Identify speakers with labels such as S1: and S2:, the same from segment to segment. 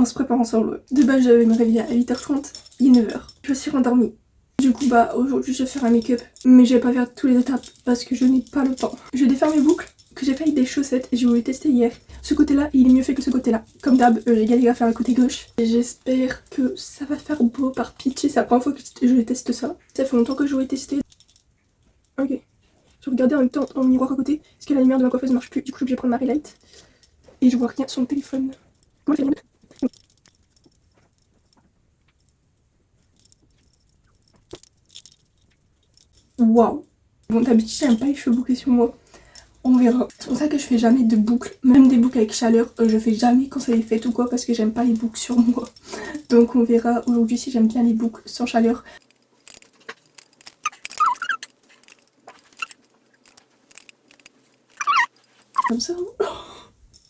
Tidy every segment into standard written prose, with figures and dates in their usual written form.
S1: se prépare ensemble. De base, j'avais me réveiller à 8h30, il est 9h. Je suis rendormie. Du coup, bah aujourd'hui, je vais faire un make-up, mais je vais pas faire toutes les étapes parce que je n'ai pas le temps. Je vais défaire mes boucles que j'ai fait avec des chaussettes et je voulais tester hier. Ce côté-là, il est mieux fait que ce côté-là. Comme d'hab, j'ai galéré à faire le côté gauche. Et j'espère que ça va faire beau par pitié. C'est la première fois que je teste ça. Ça fait longtemps que je voulais tester. Ok. Je regardais en même temps dans le miroir à côté parce que la lumière de ma coiffeuse ne marche plus. Du coup, je vais prendre ma relight. Et je vois rien sur le téléphone. Comment je fais? Waouh. Bon, d'habitude, j'aime pas les cheveux bouclés sur moi. On verra. C'est pour ça que je fais jamais de boucles. Même des boucles avec chaleur, je fais jamais quand ça les fête ou quoi parce que j'aime pas les boucles sur moi. Donc on verra aujourd'hui si j'aime bien les boucles sans chaleur. Comme ça.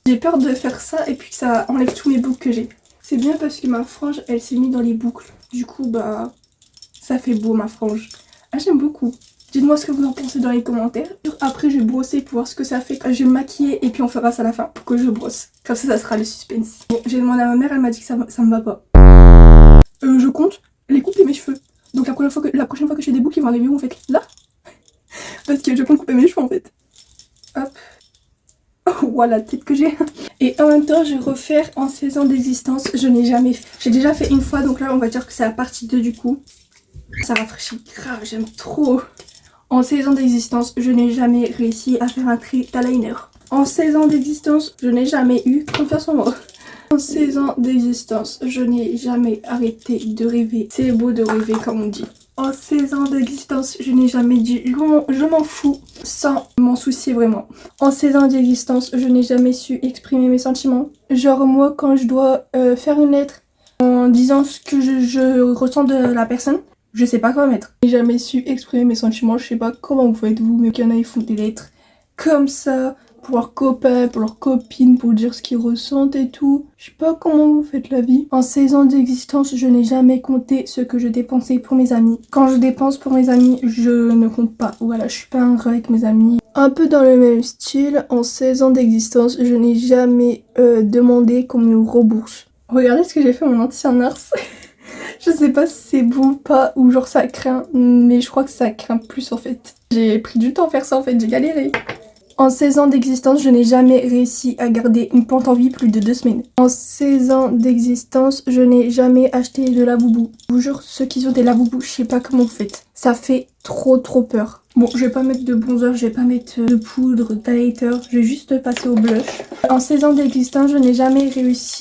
S1: J'ai peur de faire ça et puis que ça enlève tous mes boucles que j'ai. C'est bien parce que ma frange elle s'est mise dans les boucles. Du coup bah ça fait beau ma frange. Ah j'aime beaucoup. Dites-moi ce que vous en pensez dans les commentaires. Après je vais brosser pour voir ce que ça fait. Je vais me maquiller et puis on fera ça à la fin pour que je brosse. Comme ça sera le suspense. Bon, j'ai demandé à ma mère, elle m'a dit que ça me va pas. Je compte les couper mes cheveux. Donc la prochaine fois que je fais des boucles ils vont arriver où en fait? Là. Parce que je compte couper mes cheveux en fait. Hop. Oh voilà la tête que j'ai. Et en même temps je vais refaire en 16 ans d'existence. Je n'ai jamais fait. J'ai déjà fait une fois donc là on va dire que c'est la partie 2 du coup. Ça rafraîchit grave, j'aime trop. En 16 ans d'existence, je n'ai jamais réussi à faire un trait d'eyeliner. En 16 ans d'existence, je n'ai jamais eu confiance en moi. En 16 ans d'existence, je n'ai jamais arrêté de rêver. C'est beau de rêver comme on dit. En 16 ans d'existence, je n'ai jamais dit je m'en fous sans m'en soucier vraiment. En 16 ans d'existence, je n'ai jamais su exprimer mes sentiments. Genre moi quand je dois faire une lettre en disant ce que je ressens de la personne, je sais pas quoi mettre. J'ai jamais su exprimer mes sentiments, je sais pas comment vous faites vous, mais qu'il y en a ils font des lettres comme ça, pour leurs copains, pour leurs copines, pour dire ce qu'ils ressentent et tout. Je sais pas comment vous faites la vie. En 16 ans d'existence, je n'ai jamais compté ce que je dépensais pour mes amis. Quand je dépense pour mes amis, je ne compte pas. Voilà, je suis pas un rat avec mes amis. Un peu dans le même style, en 16 ans d'existence, je n'ai jamais demandé qu'on me rembourse. Regardez ce que j'ai fait à mon ancien ars. Je sais pas si c'est beau ou pas, ou genre ça craint, mais je crois que ça craint plus en fait. J'ai pris du temps à faire ça en fait, j'ai galéré. En 16 ans d'existence, je n'ai jamais réussi à garder une plante en vie plus de 2 semaines. En 16 ans d'existence, je n'ai jamais acheté de laboubou. Je vous jure, ceux qui ont des laboubous, je sais pas comment vous faites. Ça fait trop peur. Bon, je vais pas mettre de bronzer, je vais pas mettre de poudre, d'highlighter, je vais juste passer au blush. En 16 ans d'existence, je n'ai jamais réussi